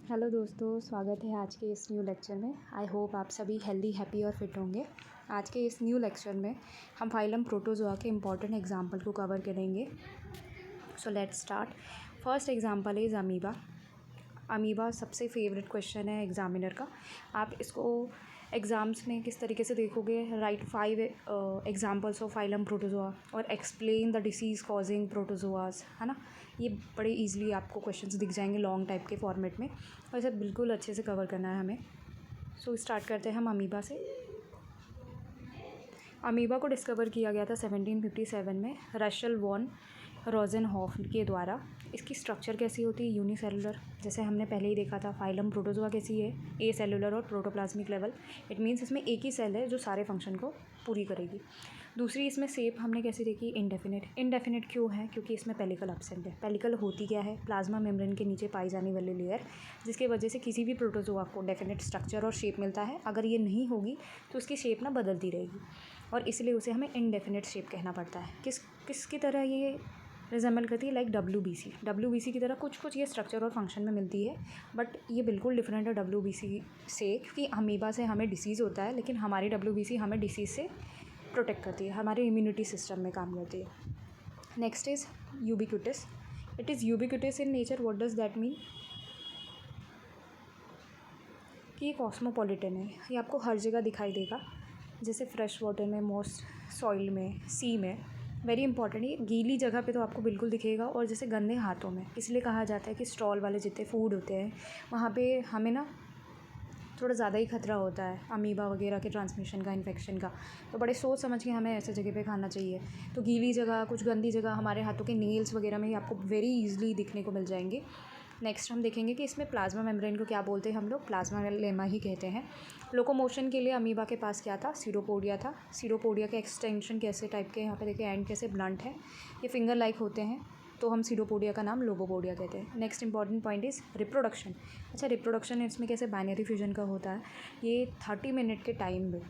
Hello दोस्तों, स्वागत है आज के इस न्यू लेक्चर में। आई होप आप सभी हेल्दी, हैप्पी और फिट होंगे। आज के इस न्यू लेक्चर में हम फाइलम प्रोटोजोआ के इम्पॉर्टेंट एग्जाम्पल को कवर करेंगे। So let's start. First example is amoeba. Amoeba सबसे फेवरेट क्वेश्चन है एग्जामिनर का। आप इसको एग्ज़ाम्स में किस तरीके से देखोगे, right 5 examples of phylum protozoa और एक्सप्लेन द डिसीज़ कॉजिंग प्रोटोजोआस, है ना। ये बड़े इजीली आपको क्वेश्चंस दिख जाएंगे लॉन्ग टाइप के फॉर्मेट में, और इसे बिल्कुल अच्छे से कवर करना है हमें। सो स्टार्ट करते हैं हम अमीबा से। अमीबा को डिस्कवर किया गया था 1757 में रशल वॉन रोजेनहॉफ के द्वारा। इसकी स्ट्रक्चर कैसी होती है? यूनिसेलुलर, जैसे हमने पहले ही देखा था। फाइलम प्रोटोजोआ कैसी है? ए सेलुलर और प्रोटोप्लाज्मिक लेवल। इट मीन्स इसमें एक ही सेल है जो सारे फंक्शन को पूरी करेगी। दूसरी इसमें शेप हमने कैसी देखी? इंडेफिनिट। इंडेफिनिट क्यों है? क्योंकि इसमें पेलिकल एब्सेंट है। पेलिकल होती क्या है? प्लाज्मा मेम्ब्रेन के नीचे पाई जाने वाली लेयर, जिसकी वजह से किसी भी प्रोटोजोआ को डेफिनेट स्ट्रक्चर और शेप मिलता है। अगर ये नहीं होगी तो उसकी शेप ना बदलती रहेगी, और इसलिए उसे हमें इनडेफिनिट शेप कहना पड़ता है। किसकी तरह ये रिजेंबल करती है? लाइक WBC की तरह कुछ ये स्ट्रक्चर और फंक्शन में मिलती है, बट ये बिल्कुल डिफरेंट है WBC से। क्योंकि अमीबा से हमें डिसीज़ होता है, लेकिन हमारी WBC हमें डिसीज़ से प्रोटेक्ट करती है, हमारे इम्यूनिटी सिस्टम में काम करती है। Next is ubiquitous. It is ubiquitous in nature. What does that mean? कि ये कॉस्मोपॉलिटन है, ये आपको हर जगह दिखाई देगा, जैसे फ्रेश वाटर में, मोस्ट सॉइल में, सी में। वेरी इंपॉर्टेंट, ये गीली जगह पे तो आपको बिल्कुल दिखेगा, और जैसे गंदे हाथों में। इसलिए कहा जाता है कि स्टॉल वाले जितने फूड होते हैं वहाँ पे हमें ना थोड़ा ज़्यादा ही खतरा होता है अमीबा वगैरह के ट्रांसमिशन का, इन्फेक्शन का। तो बड़े सोच समझ के हमें ऐसे जगह पे खाना चाहिए। तो गीली जगह, कुछ गंदी जगह, हमारे हाथों के नेल्स वगैरह में ही आपको वेरी ईजिली दिखने को मिल जाएंगे। नेक्स्ट हम देखेंगे कि इसमें प्लाज्मा मेम्ब्रेन को क्या बोलते हैं हम लोग? प्लाज्मा लेमा ही कहते हैं। लोकोमोशन के लिए अमीबा के पास क्या था? सीरोपोडिया था। सीरोपोडिया के एक्सटेंशन कैसे टाइप के? यहाँ पे देखिए एंड कैसे ब्लंट है, ये फिंगर लाइक होते हैं, तो हम सीरोपोडिया का नाम लोबोपोडिया कहते हैं। Next important point is reproduction. अच्छा, रिप्रोडक्शन इसमें कैसे बाइनरी फ्यूजन का होता है? ये 30 मिनट के टाइम में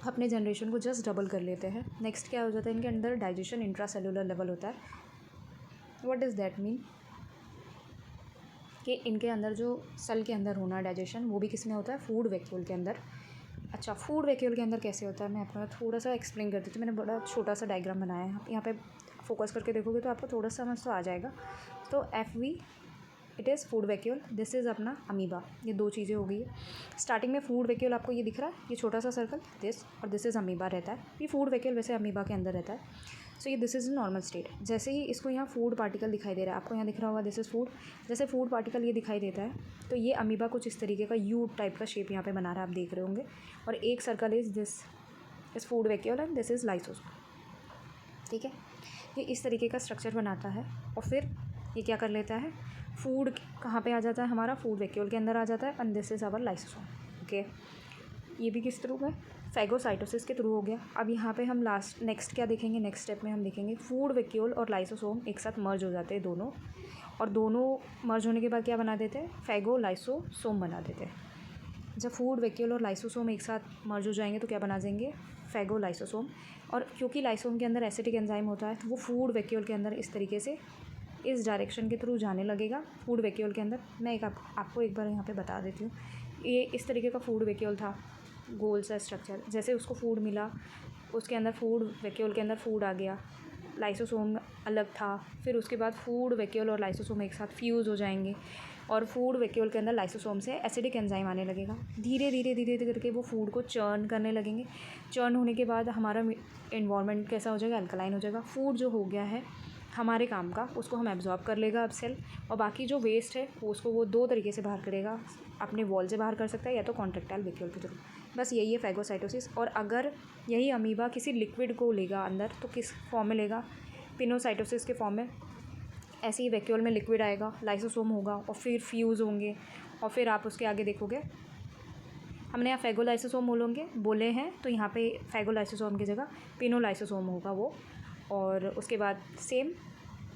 अपने जनरेशन को जस्ट डबल कर लेते हैं। नेक्स्ट क्या हो जाता है? इनके अंदर डाइजेशन इंट्रासेलुलर लेवल होता है। What does that mean? कि इनके अंदर जो सेल के अंदर होना डाइजेशन, वो भी किस में होता है? फूड वैक्यूल के अंदर। अच्छा, फूड वैक्यूल के अंदर कैसे होता है? मैं अपना थोड़ा सा एक्सप्लेन कर देती हूँ। मैंने बड़ा छोटा सा डायग्राम बनाया है, यहाँ पे फोकस करके देखोगे तो आपको थोड़ा सा समझ तो आ जाएगा। तो FV it is food vacuole, this is अपना अमीबा। ये दो चीज़ें हो गई है। स्टार्टिंग में फूड वैक्यूल आपको ये दिख रहा है, ये छोटा सा सर्कल, दिस, और दिस इज़ अमीबा रहता है। ये फूड वैक्यूल वैसे अमीबा के अंदर रहता है। सो ये दिस इज़ नॉर्मल स्टेट। जैसे ही इसको यहाँ फूड पार्टिकल दिखाई दे रहा है, आपको यहाँ दिख रहा होगा दिस इज़ फूड। जैसे फूड पार्टिकल ये दिखाई देता है, तो ये अमीबा कुछ इस तरीके का यू टाइप का शेप यहाँ पे बना रहा है, आप देख रहे होंगे। और एक circle is this is food vacuole and this is lysosome. ठीक है, ये इस तरीके का स्ट्रक्चर बनाता है। और फिर ये क्या कर लेता है? फूड कहाँ पे आ जाता है? हमारा फूड वैक्यूल के अंदर आ जाता है, and this is our lysosome. Okay, ये भी किस थ्रू है? फैगोसाइटोसिस के थ्रू हो गया। अब यहाँ पे हम नेक्स्ट क्या देखेंगे? नेक्स्ट स्टेप में हम देखेंगे फूड वैक्यूल और लाइसोसोम एक साथ मर्ज हो जाते हैं दोनों, और दोनों मर्ज होने के बाद क्या बना देते हैं? फैगोलाइसोसोम बना देते हैं। जब फूड वैक्यूल और लाइसोसोम एक साथ मर्ज हो जाएंगे तो क्या बना देंगे? फैगोलाइसोसोम। और क्योंकि लाइसोम के अंदर एसिटिक एंजाइम होता है, तो वो फूड वैक्यूल के अंदर इस तरीके से इस डायरेक्शन के थ्रू जाने लगेगा। फूड वैक्यूल के अंदर मैं आपको एक बार यहाँ पे बता देती हूँ। ये इस तरीके का फूड वैक्यूल था, गोल सा स्ट्रक्चर। जैसे उसको फूड मिला, उसके अंदर फूड वैक्यूल के अंदर फूड आ गया, लाइसोसोम अलग था। फिर उसके बाद फूड वैक्यूल और लाइसोसोम एक साथ फ्यूज़ हो जाएंगे, और फूड वैक्यूल के अंदर लाइसोसोम से एसिडिक एंजाइम आने लगेगा। धीरे धीरे करके वो फूड को चर्न करने लगेंगे। चर्न होने के बाद हमारा इन्वायरमेंट कैसा हो जाएगा? अल्कलाइन हो जाएगा। फूड जो हो गया है हमारे काम का, उसको हम एब्जॉर्ब कर लेगा अब सेल, और बाकी जो वेस्ट है वो दो तरीके से बाहर करेगा। अपने वॉल से बाहर कर सकता है, या तो कॉन्ट्रेक्टाइल वैक्यूल के थ्रू। बस यही है फैगोसाइटोसिस। और अगर यही अमीबा किसी लिक्विड को लेगा अंदर, तो किस फॉर्म में लेगा? पिनोसाइटोसिस के फॉर्म में। ऐसे ही वैक्यूल में लिक्विड आएगा, लाइसोसोम होगा, और फिर फ्यूज़ होंगे, और फिर आप उसके आगे देखोगे हमने यहाँ फैगोलाइसोसोम बोले हैं, तो यहाँ पे फैगोलाइसोसोम की जगह पिनोलाइसोसोम होगा वो। और उसके बाद सेम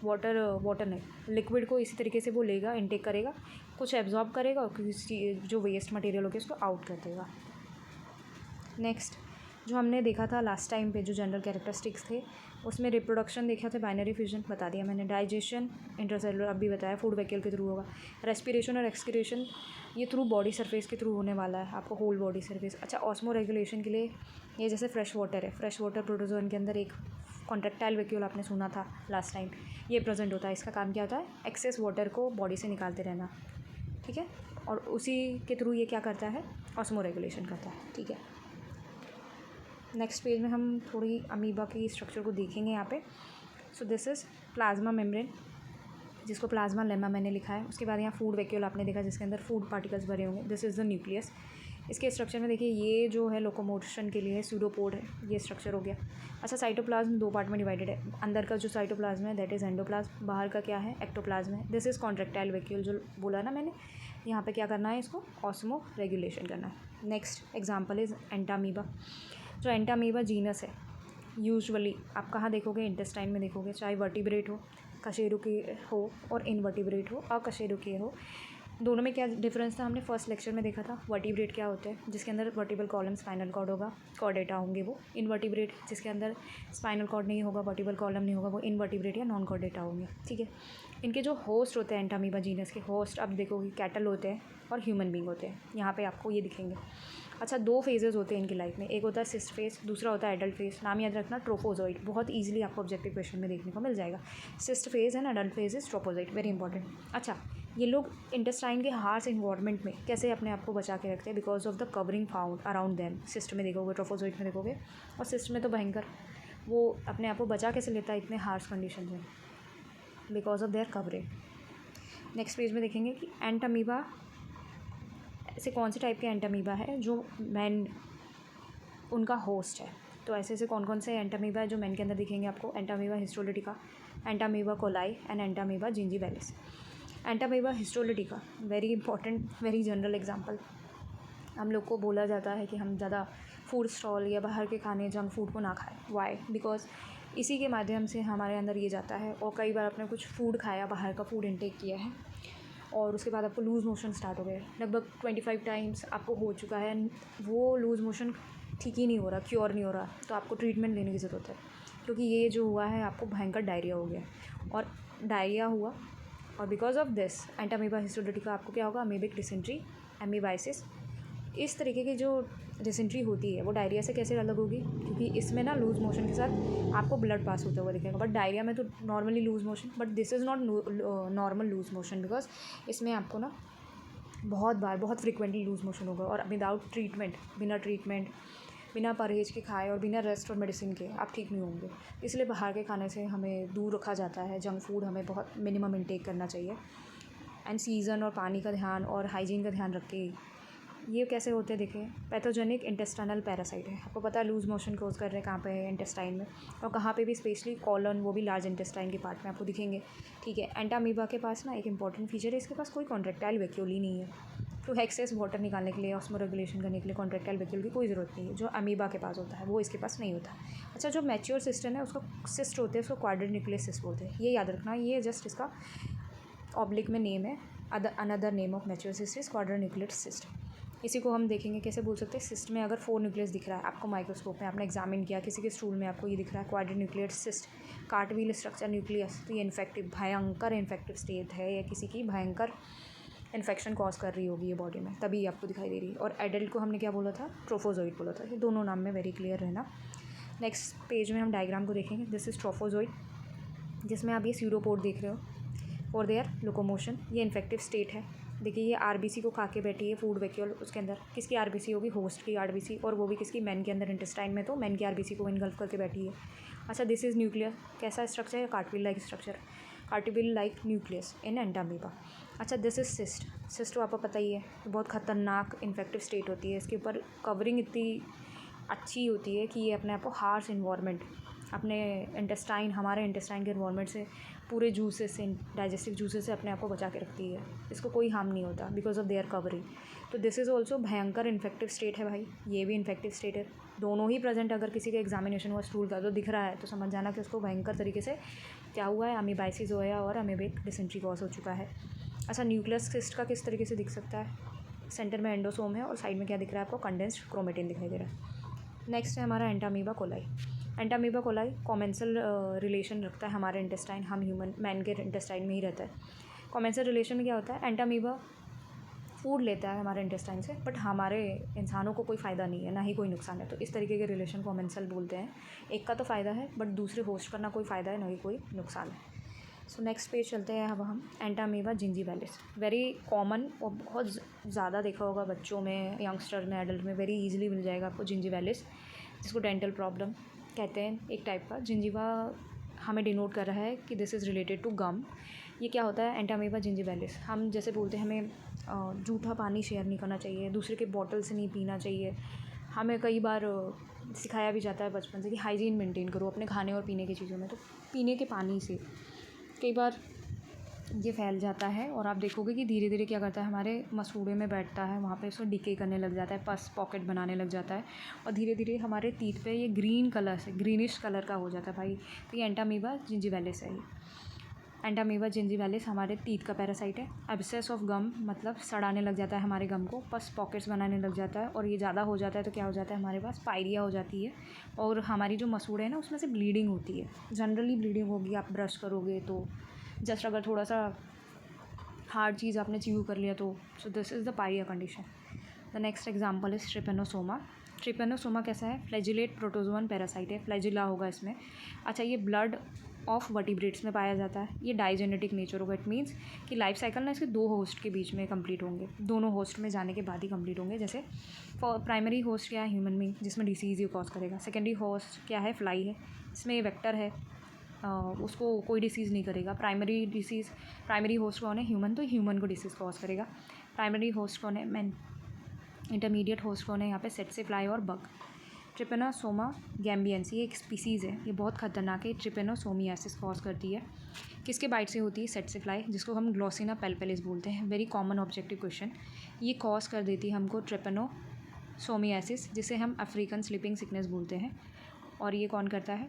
वाटर नहीं, लिक्विड को इसी तरीके से वो लेगा, इनटेक करेगा, कुछ एब्जॉर्ब करेगा, और किसी जो वेस्ट मटेरियल होगा उसको आउट कर देगा। नेक्स्ट जो हमने देखा था लास्ट टाइम पे, जो जनरल कैरेक्टरिस्टिक्स थे, उसमें रिप्रोडक्शन देखा था, बाइनरी फ्यूजन बता दिया मैंने, डाइजेशन इंट्रासेलुलर अब भी बताया, फूड वैक्यूल के थ्रू होगा, रेस्पिरेशन और एक्सक्रीशन ये थ्रू बॉडी सरफेस के थ्रू होने वाला है, आपको होल बॉडी सरफेस। अच्छा, ऑस्मो रेगुलेशन के लिए ये जैसे फ्रेश वाटर है, फ्रेश वाटर प्रोटोजोन के अंदर एक कॉन्ट्रेक्टाइल वैक्यूल आपने सुना था लास्ट टाइम, ये प्रेजेंट होता है। इसका काम क्या होता है? एक्सेस वाटर को बॉडी से निकालते रहना, ठीक है, और उसी के थ्रू ये क्या करता है? ऑस्मो रेगुलेशन करता है, ठीक है। नेक्स्ट पेज में हम थोड़ी अमीबा की स्ट्रक्चर को देखेंगे यहाँ पे। सो दिस इज़ प्लाज्मा मेम्ब्रेन, जिसको प्लाज्मा लेमा मैंने लिखा है। उसके बाद यहाँ फूड वैक्यूल आपने देखा, जिसके अंदर फूड पार्टिकल्स भरे होंगे। This is the nucleus. इसके स्ट्रक्चर में देखिए, ये जो है लोकोमोशन के लिए सूडोपोड है, ये स्ट्रक्चर हो गया। अच्छा, साइटोप्लाज्म 2 पार्ट में डिवाइडेड है। अंदर का जो साइटोप्लाज्म है दैट इज़ एंडोप्लाज्म, बाहर का क्या है? एक्टोप्लाज्म है। दिस इज़ कॉन्ट्रेक्टाइल वैक्यूल, जो बोला ना मैंने, यहाँ पे क्या करना है? इसको ऑस्मो रेगुलेशन करना है। Next example is Entamoeba. जो एंटामीबा जीनस है, यूजुअली आप कहाँ देखोगे? इंटेस्टाइन में देखोगे, चाहे वर्टिब्रेट हो, कशेरुकी हो, और इनवर्टिब्रेट हो, अकशेरुकीय हो। दोनों में क्या डिफरेंस था? हमने फर्स्ट लेक्चर में देखा था। वर्टिब्रेट क्या होता है? जिसके अंदर वर्टिबल कॉलम, स्पाइनल कॉर्ड होगा, कॉर्डेटा होंगे वो। इनवर्टिब्रेट जिसके अंदर स्पाइनल कॉर्ड नहीं होगा, वर्टिबल कॉलम नहीं होगा, वो इनवर्टिब्रेट या नॉन कॉर्डेटा होंगे, ठीक है। इनके जो होस्ट होते हैं एंटामीबा जीनस के, होस्ट आप देखोगे कैटल होते हैं और ह्यूमन बींग होते हैं, यहाँ पे आपको ये दिखेंगे। अच्छा, 2 फेजेस होते हैं इनकी लाइफ में, एक होता है सिस्ट फेज, दूसरा होता है एडल्ट फेज। नाम याद रखना, ट्रोफोजोइड, बहुत ईजिली आपको ऑब्जेक्टिव क्वेश्चन में देखने को मिल जाएगा। Cyst phase and adult phase is trophozoite, very important. अच्छा, ये लोग इंटेस्टाइन के हार्श इन्वायरमेंट में कैसे अपने आप को बचा के रखते हैं? Because of the covering found around them. Cyst में देखोगे, ट्रोफोजोइड में देखोगे, और सिस्ट में तो भयंकर, वो अपने आप को बचा कैसे लेता है इतने हार्श कंडीशन में? Because of their covering. Next page में देखेंगे कि एंटामीबा ऐसे कौन से टाइप के एंटामीबा है जो मैन उनका होस्ट है। तो ऐसे ऐसे कौन कौन से एंटामीबा है जो मैन के अंदर दिखेंगे आपको? Entamoeba histolytica, Entamoeba coli and Entamoeba gingivalis. Entamoeba histolytica, very important, very general example. हम लोग को बोला जाता है कि हम ज़्यादा फूड स्टॉल या बाहर के खाने, जंक फूड को ना खाएं। वाई? बिकॉज इसी के माध्यम से हमारे अंदर ये जाता है, और कई बार आपने कुछ फूड खाया, बाहर का फूड इनटेक किया है, और उसके बाद आपको लूज़ मोशन स्टार्ट हो गए, लगभग 25 टाइम्स आपको हो चुका है, वो लूज़ मोशन ठीक ही नहीं हो रहा, क्योर नहीं हो रहा, तो आपको ट्रीटमेंट लेने की ज़रूरत है। क्योंकि ये जो हुआ है, आपको भयंकर डायरिया हो गया, और डायरिया हुआ, और because of this Entamoeba histolytica आपको क्या होगा? Amoebic dysentery, amoebiasis. इस तरीके की जो डिसेंट्री होती है वो डायरिया से कैसे अलग होगी? क्योंकि इसमें ना लूज़ मोशन के साथ आपको ब्लड पास होता हुआ दिखेगा, बट डायरिया में तो normally loose motion, but this is not normal loose motion, because इसमें आपको ना बहुत फ्रिक्वेंटली लूज़ मोशन होगा, और विदाउट ट्रीटमेंट, बिना ट्रीटमेंट, बिना परहेज के खाए और बिना रेस्ट और मेडिसिन के आप ठीक नहीं होंगे। इसलिए बाहर के खाने से हमें दूर रखा जाता है, जंक फूड हमें बहुत मिनिमम इनटेक करना चाहिए, एंड सीज़न और पानी का ध्यान और हाइजीन का ध्यान रख के। ये कैसे होते हैं? देखिए, पैथोजेनिक इंटेस्टाइनल पैरासाइट है, आपको पता है लूज़ मोशन कोज कर रहे हैं कहाँ पे है? इंटेस्टाइन में, और कहाँ पे भी? स्पेशली कॉलन, वो भी लार्ज इंटेस्टाइन के पार्ट में आपको दिखेंगे, ठीक है। एंटामीबा के पास ना एक इंपॉर्टेंट फीचर है, इसके पास कोई कॉन्ट्रेक्टाइल वैक्यूल ही नहीं है, तो एक्सेस वाटर निकालने के लिए, ऑस्मो रेगुलेशन करने के लिए कॉन्ट्रेक्टाइल वैक्यूल की कोई ज़रूरत नहीं है, जो अमीबा के पास होता है वो इसके पास नहीं होता। अच्छा, जो मैच्योर सिस्टम है उसका सिस्ट होते हैं, उसको क्वाड्रेन्यूक्लियस सिस्ट बोलते हैं, ये याद रखना, ये जस्ट इसका ऑब्लिक में नेम है, another name of mature cyst is quadrinucleate cyst. इसी को हम देखेंगे कैसे बोल सकते हैं? सिस्ट में अगर 4 न्यूक्लियस दिख रहा है आपको माइक्रोस्कोप में, आपने एग्जामिन किया, किसी के स्टूल में आपको ये दिख रहा है क्वाड्रेन्यूक्लियस सिस्ट, कार्टव्हील स्ट्रक्चर न्यूक्लियस, तो ये इन्फेक्टिव, भयंकर इन्फेक्टिव स्टेट है, या किसी की भयंकर इन्फेक्शन कॉज कर रही होगी ये बॉडी में, तभी आपको दिखाई दे रही है। और एडल्ट को हमने क्या बोला था? ट्रोफोजोइड बोला था। ये दोनों नाम में वेरी क्लियर रहना। नेक्स्ट पेज में हम डायग्राम को देखेंगे। दिस इज़ ट्रोफोजोइड, जिसमें आप ये स्यूडोपोड देख रहे हो, और देयर लोकोमोशन, ये इन्फेक्टिव स्टेट है। देखिए, ये आरबीसी को खा के बैठी है, फूड वैक्यूल, उसके अंदर किसकी आरबीसी होगी? होस्ट की आरबीसी, और वो भी किसकी? मैन के अंदर, इंटेस्टाइन में, तो मैन की आरबीसी को इनगल्फ करके बैठी है। अच्छा, दिस इज़ न्यूक्लियस, कैसा स्ट्रक्चर है? कार्टविल like structure, कार्टविल like nucleus in Entamoeba. अच्छा, दिस इज सिस्ट, सिस्ट तो आपको पता ही है, बहुत ख़तरनाक इन्फेक्टिव स्टेट होती है, इसके ऊपर कवरिंग इतनी अच्छी होती है कि ये अपने आप को हार्श इन्वायरमेंट, अपने इंटेस्टाइन, हमारे इंटेस्टाइन के इन्वायरमेंट से, पूरे जूसेस से, डाइजेस्टिव जूसेस से अपने आप को बचा के रखती है, इसको कोई हार्म नहीं होता बिकॉज ऑफ देयर कवरिंग। तो दिस इज़ ऑल्सो भयंकर इन्फेक्टिव स्टेट है भाई, ये भी इन्फेक्टिव स्टेट है, दोनों ही प्रेजेंट। अगर किसी का एग्जामिनेशन हुआ स्टूल का तो दिख रहा है, तो समझ जाना कि उसको भयंकर तरीके से क्या हुआ है? अमीबाइसिस हुआ है और अमीबिक डिसेंट्री कॉज हो चुका है। अच्छा, न्यूक्लियस सिस्ट का किस तरीके से दिख सकता है? सेंटर में एंडोसोम है, और साइड में क्या दिख रहा है आपको? कंडेंस्ड क्रोमेटिन दिखाई दे रहा है। नेक्स्ट है हमारा Entamoeba coli. Entamoeba coli commensal relation रखता है हमारे इंटेस्टाइन, हम ह्यूमन मैन के इंटेस्टाइन में ही रहता है। कॉमेंसल रिलेशन में क्या होता है, एंटामीबा फूड लेता है हमारे इंटेस्टाइन से, बट हमारे इंसानों को कोई फ़ायदा नहीं है, ना ही कोई नुकसान है। तो इस तरीके के रिलेशन को कॉमेंसल बोलते हैं। एक का तो फ़ायदा है बट दूसरे होस्ट का ना कोई फ़ायदा है ना ही कोई नुकसान है। सो नेक्स्ट पेज चलते हैं अब हम एंटामीबा जिंजीवैलिस। वेरी कॉमन और बहुत ज़्यादा देखा होगा बच्चों में, यंगस्टर में, एडल्ट में वेरी इजीली मिल जाएगा आपको जिंजीवैलिस, जिसको डेंटल प्रॉब्लम कहते हैं। एक टाइप का जिंजीवा हमें डिनोट कर रहा है कि दिस इज़ रिलेटेड टू गम। ये क्या होता है एंटामीबा जिंजीवैलिस, हम जैसे बोलते हैं हमें जूठा पानी शेयर नहीं करना चाहिए, दूसरे के बॉटल से नहीं पीना चाहिए। हमें कई बार सिखाया भी जाता है बचपन से कि हाइजीन मेंटेन करो अपने खाने और पीने की चीज़ों में। तो पीने के पानी से कई बार ये फैल जाता है और आप देखोगे कि धीरे धीरे क्या करता है, हमारे मसूड़े में बैठता है, वहाँ पे उसको डिके करने लग जाता है, पस पॉकेट बनाने लग जाता है और धीरे धीरे हमारे टीथ पे ये ग्रीन कलर से, ग्रीनिश कलर का हो जाता है भाई। तो ये एंटामीबा जिंजीवैलिस है। एंटामीबा जिंजीवैलिस हमारे टीथ का पैरासाइट है। एब्सेस ऑफ गम मतलब सड़ाने लग जाता है हमारे गम को, पस पॉकेट्स बनाने लग जाता है और ये ज़्यादा हो जाता है तो क्या हो जाता है, हमारे पास पायरिया हो जाती है और हमारी जो मसूड़े हैं ना उसमें से ब्लीडिंग होती है। जनरली ब्लीडिंग होगी, आप ब्रश करोगे तो जस्ट अगर थोड़ा सा हार्ड चीज़ आपने च्यू कर लिया तो so this is the pyorrhoea condition. The next example is trypanosoma. Trypanosoma कैसा है, फ्लैजिलेट प्रोटोजोअन पैरासाइट है, फ्लैजिला होगा इसमें। अच्छा, ये ब्लड ऑफ वर्टिब्रेट्स में पाया जाता है। ये डाइजेनेटिक नेचर होगा, इट मीन्स कि लाइफ साइकिल ना इसके दो होस्ट के बीच में कंप्लीट होंगे, दोनों होस्ट में जाने के बाद ही कंप्लीट होंगे। जैसे प्राइमरी होस्ट क्या है, ह्यूमन बीइंग, जिसमें डिसीज़ ये कॉज करेगा। सेकेंडरी होस्ट क्या है, फ्लाई है, इसमें ये वेक्टर है, उसको कोई डिसीज़ नहीं करेगा। प्राइमरी होस्ट कौन है, ह्यूमन, तो ह्यूमन को डिसीज़ कॉज करेगा। प्राइमरी होस्ट कौन है, मैन। इंटरमीडिएट होस्ट कौन है यहाँ पे, सेट्से फ्लाई और बग। ट्रिपेनोसोमा गैम्बियंस ये एक स्पीसीज़ है, ये बहुत खतरनाक है, ट्रिपेनोसोमियासिस कॉज करती है। किसके बाइट से होती है, सेट्से फ्लाई, जिसको हम ग्लोसिना पेल्पेलिस बोलते हैं। Very common objective question. ये कॉज कर देती है हमको ट्रिपेनोसोमियासिस, जिसे हम अफ्रीकन स्लीपिंग सिकनेस बोलते हैं। और ये कौन करता है,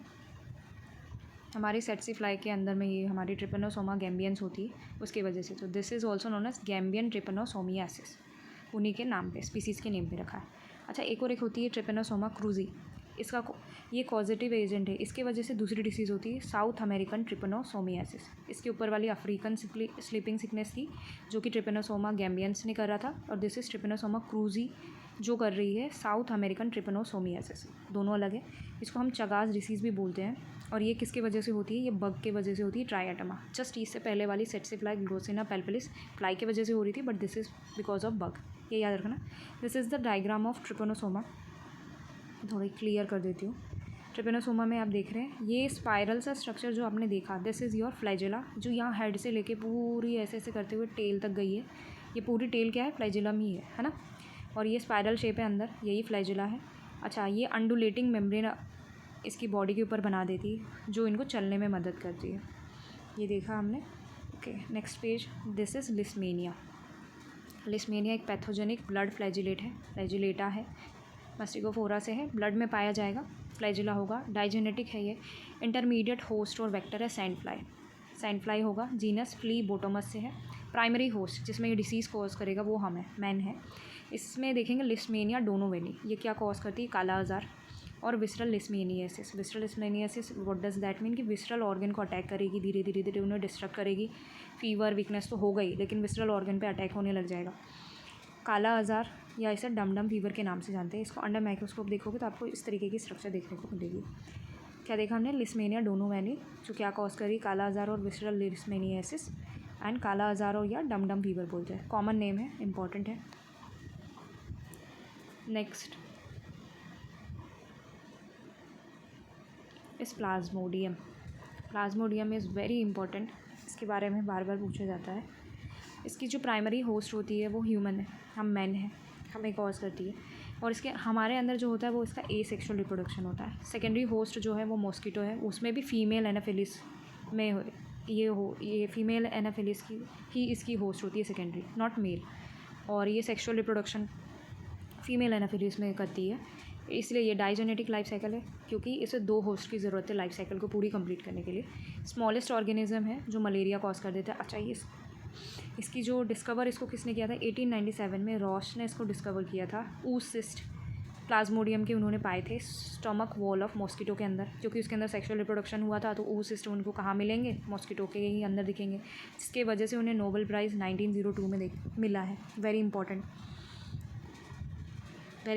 हमारे सेट्से फ्लाई के अंदर में ये हमारी ट्रिपेनोसोमा गैम्बियंस होती है उसकी वजह से। तो this is also known as Gambian trypanosomiasis, उन्हीं के नाम पे, स्पीसीज़ के नेम पे रखा है। अच्छा, एक और एक होती है ट्रिपेनोसोमा क्रूजी। ये पॉजिटिव एजेंट है, इसके वजह से दूसरी डिसीज़ होती है साउथ अमेरिकन ट्रिपेनोसोमियासिस। इसके ऊपर वाली अफ्रीकन स्लीपिंग सिकनेस थी जो कि ट्रिपेनोसोमा गैम्बियंस ने कर रहा था, और दिस इज़ ट्रिपेनोसोमा क्रूजी जो कर रही है साउथ अमेरिकन ट्रिपेनोसोमियासिस। दोनों अलग है, इसको हम चगास डिसीज़ भी बोलते हैं। और ये किसके वजह से होती है, ये बग के वजह से होती है, ट्राइएटमा। जस्ट इससे पहले वाली सेट्से फ्लाई ग्लोसिना पेल्पेलिस फ्लाई की वजह से हो रही थी, but this is because of bug, ये याद रखना। This is the diagram of Trypanosoma, थोड़ी क्लियर कर देती हूँ। ट्रिपेनोसोमा में आप देख रहे हैं ये स्पाइरल सा स्ट्रक्चर जो आपने देखा, दिस इज़ योर फ्लैजिला, जो यहाँ हेड से लेके पूरी ऐसे ऐसे करते हुए टेल तक गई है। ये पूरी टेल क्या है, फ्लैजिलम ही है ना। और ये स्पाइरल शेप है अंदर, यही फ्लैजिला है। अच्छा, ये अंडुलेटिंग मेम्ब्रेन इसकी बॉडी के ऊपर बना देती है जो इनको चलने में मदद करती है, ये देखा हमने। Okay, next page. This is leishmania. Leishmania एक पैथोजेनिक ब्लड फ्लैजिलेट है, फ्लैजिलेटा है, मस्टिकोफोरा से है, ब्लड में पाया जाएगा, फ्लैजिला होगा, डाइजेनेटिक है ये। इंटरमीडिएट होस्ट और वेक्टर है सैंड फ्लाई, सैंड फ्लाई होगा, जीनस फ्लीबोटोमस से है। प्राइमरी होस्ट जिसमें ये डिसीज़ कॉज करेगा वो हम है, मैन है। इसमें देखेंगे लिस्मेनिया डोनोवेली, ये क्या कॉज करती है, काला आज़ार। और visceral leishmaniasis, visceral leishmaniasis what does that mean कि विसरल ऑर्गन को अटैक करेगी, धीरे धीरे धीरे उन्हें डिस्ट्रक्ट करेगी। फीवर वीकनेस तो हो गई, लेकिन विसरल ऑर्गन पे अटैक होने लग जाएगा। काला आज़ार या इसे डमडम फीवर के नाम से जानते हैं। इसको अंडर माइक्रोस्कोप देखोगे तो आपको इस तरीके की स्ट्रक्चर देखने को मिलेगी। क्या देखा हमने, लिस्मेनिया डोनोवेली जो क्या कॉज करी, काला आज़ार और विसरल लिस्मेनियासिस, एंड काला आज़ार और या डमडम फीवर बोलते हैं, कॉमन नेम है, इंपॉर्टेंट है। नेक्स्ट इस Plasmodium. Plasmodium is very important, इसके बारे में बार बार पूछा जाता है। इसकी जो प्राइमरी होस्ट होती है वो ह्यूमन है, हम मैन हैं, हमें कॉज करती है। और इसके हमारे अंदर जो होता है वो इसका एसेक्सुअल रिप्रोडक्शन होता है। सेकेंडरी होस्ट जो है वो मॉस्किटो है, उसमें भी फीमेल एनाफिलिस में ये फीमेल एनाफिलिस की ही इसकी होस्ट होती है, सेकेंडरी, नॉट मेल। और ये सेक्सुअल रिप्रोडक्शन फीमेल एनाफिलिस में करती है, इसलिए ये डाइजेनेटिक लाइफ साइकिल है, क्योंकि इसे दो होस्ट की ज़रूरत है लाइफ साइकिल को पूरी कंप्लीट करने के लिए। स्मॉलेस्ट ऑर्गेनिज्म है जो मलेरिया कॉज कर देता है। अच्छा, ये इसकी जो डिस्कवर इसको किसने किया था, 1897 में रॉश ने इसको डिस्कवर किया था, ऊसिस्ट प्लाज्मोडियम के उन्होंने पाए थे स्टमक वॉल ऑफ मॉस्किटो के अंदर, क्योंकि उसके अंदर सेक्सुअल रिप्रोडक्शन हुआ था, तो वो सिस्टम उनको कहाँ मिलेंगे, मॉस्किटो के ही अंदर दिखेंगे, जिसके वजह से उन्हें नोबेल प्राइज़ 1902 में मिला है। वेरी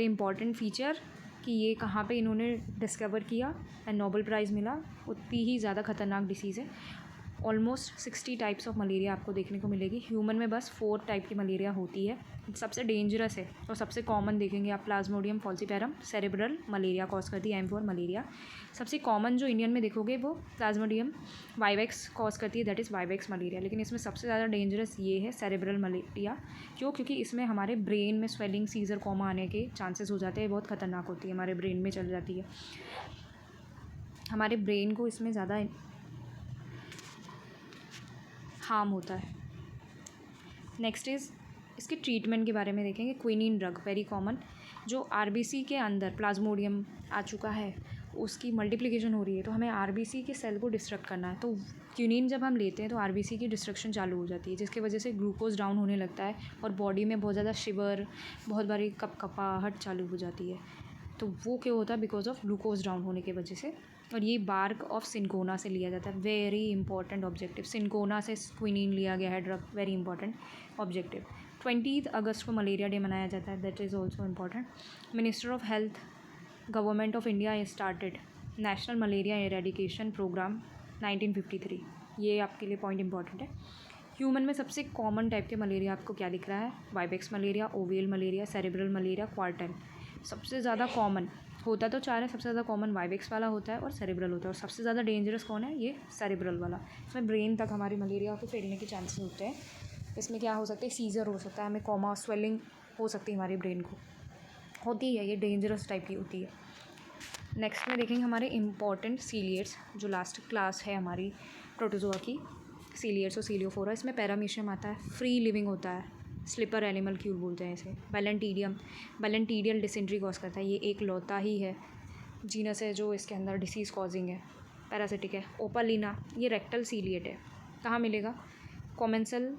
इंपॉर्टेंट फीचर कि ये कहाँ पे इन्होंने डिस्कवर किया एंड नोबेल प्राइज़ मिला। उतनी ही ज़्यादा खतरनाक डिसीज़ है। ऑलमोस्ट 60 टाइप्स ऑफ मलेरिया आपको देखने को मिलेगी। ह्यूमन में बस 4 टाइप की मलेरिया होती है। सबसे डेंजरस है और सबसे कॉमन देखेंगे आप प्लाज्मोडियम फॉल्सीपेरम सेरेब्रल मलेरिया कॉज करती है, M4 मलेरिया। सबसे कॉमन जो इंडियन में देखोगे वो प्लाज्मोडियम वाइवेक्स कॉज करती है, दैट इज़ वाइवेक्स मलेरिया। लेकिन इसमें सबसे ज़्यादा डेंजरस ये है सेरेब्रल मलेरिया। क्यों? क्योंकि इसमें हमारे ब्रेन में स्वेलिंग, सीजर, कोमा आने के चांसेस हो जाते हैं। बहुत खतरनाक होती है, हमारे ब्रेन में चल जाती है। हमारे ब्रेन को इसमें ज़्यादा हार्म होता है। नेक्स्ट इज़ इसके ट्रीटमेंट के बारे में देखेंगे। क्विनीन ड्रग वेरी कॉमन, जो आरबीसी के अंदर प्लाज्मोडियम आ चुका है, उसकी मल्टीप्लिकेशन हो रही है, तो हमें आरबीसी के सेल को डिस्ट्रक्ट करना है। तो क्विनीन जब हम लेते हैं तो आरबीसी की डिस्ट्रक्शन चालू हो जाती है, जिसकी वजह से ग्लूकोज डाउन होने लगता है और बॉडी में बहुत ज़्यादा शिवर, बहुत बारी कपकपाहट चालू हो जाती है। तो वो क्यों होता है? बिकॉज ऑफ ग्लूकोज डाउन होने की वजह से। और ये बार्क ऑफ सिनकोना से लिया जाता है। वेरी इंपॉर्टेंट ऑब्जेक्टिव, सिनकोना से क्विनीन लिया गया है ड्रग, वेरी इंपॉर्टेंट ऑब्जेक्टिव। 20 अगस्त को मलेरिया डे मनाया जाता है, that is also important. Minister of health government of India started national malaria eradication programme 1953, ये आपके लिए पॉइंट इंपॉर्टेंट है। ह्यूमन में सबसे कॉमन टाइप के मलेरिया आपको क्या दिख रहा है? Vivax malaria, ovale malaria, cerebral malaria, quartan. सबसे ज़्यादा कॉमन होता तो 4 है, सबसे ज़्यादा कॉमन वाइवेक्स वाला होता है और सेरेब्रल होता है, और सबसे ज़्यादा डेंजरस कौन है? ये सेरेब्रल वाला। इसमें ब्रेन तक हमारी मलेरिया को फैलने के चांसेस होते हैं। इसमें क्या हो सकता है? सीजर हो सकता है, हमें कोमा, स्वेलिंग हो सकती है हमारी ब्रेन को, होती है, ये डेंजरस टाइप की होती है। नेक्स्ट में देखेंगे हमारे इंपॉर्टेंट सीलियड्स, जो लास्ट क्लास है हमारी प्रोटोजोआ की, सीलियड्स और सीलियोफोरा। इसमें पैरामीशियम आता है, फ्री लिविंग होता है, स्लिपर एनिमलक्यूल बोलते हैं इसे। बैलेंटीडियल डिसेंट्री कॉज करता है, ये एक लौता ही है जीनस है जो इसके अंदर डिसीज़ कॉजिंग है, पैरासिटिक है। ओपालिना, ये रेक्टल सीलिएट है, कहाँ मिलेगा? कॉमेंसल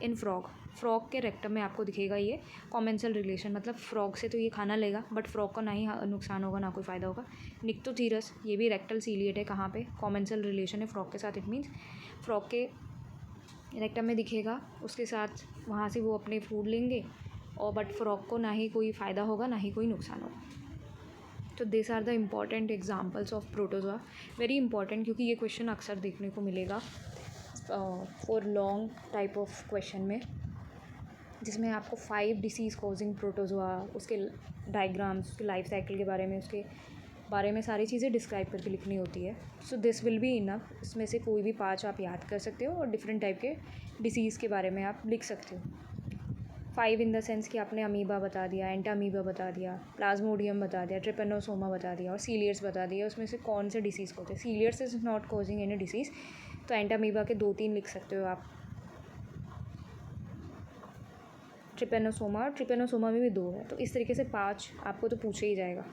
इन फ्रॉग के रेक्टम में आपको दिखेगा ये कॉमेंसल रिलेशन, मतलब फ्रॉग से तो ये खाना लेगा, बट फ्रॉग को ना ही नुकसान होगा ना कोई फ़ायदा होगा। निक्टोथीरस, ये भी रेक्टल सीलिएट है, कहाँ पे? कॉमेंसल रिलेशन है फ्रॉग के साथ। इट मीन्स फ्रॉग के रेक्टम में दिखेगा, उसके साथ वहाँ से वो अपने फूड लेंगे, और बट फ्रॉग को ना ही कोई फ़ायदा होगा ना ही कोई नुकसान होगा। तो this are the important examples of protozoa. Very important, क्योंकि ये क्वेश्चन अक्सर देखने को मिलेगा for long type of question में, जिसमें आपको 5 डिसीज़ कॉजिंग प्रोटोजोआ, उसके डायग्राम्स, उसके लाइफ साइकिल के बारे में सारी चीज़ें डिस्क्राइब करके लिखनी होती है। So this will be enough. इसमें से कोई भी 5 आप याद कर सकते हो और डिफरेंट टाइप के डिसीज़ के बारे में आप लिख सकते हो। 5 इन द सेंस कि आपने अमीबा बता दिया, एंटामीबा बता दिया, प्लाज्मोडियम बता दिया, ट्रिपेनोसोमा बता दिया और सीलियड्स बता दिया। उसमें से कौन से डिसीज़ होते हैं? Ciliates is not causing any disease, तो एंटामीबा के 2-3 लिख सकते हो आप। ट्रिपेनोसोमा में भी 2 है, तो इस तरीके से 5 आपको तो पूछा ही जाएगा।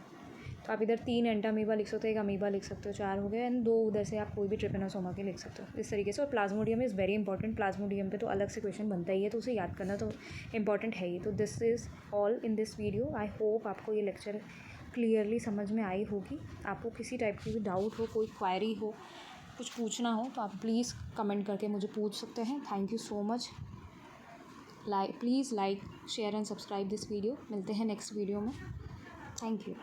तो आप इधर 3 एंटामीबा लिख सकते हो, 1 अमीबा लिख सकते हो, 4 हो गए, एंड 2 उधर से आप कोई भी ट्रिपेनोसोमा के लिख सकते हो इस तरीके से। और Plasmodium is very important, Plasmodium पे तो अलग से क्वेश्चन बनता ही है, तो उसे याद करना तो इंपॉर्टेंट है ही। तो this is all in this video. I hope आपको ये लेक्चर क्लियरली समझ में आई होगी। आपको किसी टाइप की भी डाउट हो, कोई क्वायरी हो, कुछ पूछना हो, तो आप प्लीज़ कमेंट करके मुझे पूछ सकते हैं। Thank you so much. Please like, share and subscribe this video. मिलते हैं नेक्स्ट वीडियो में। Thank you.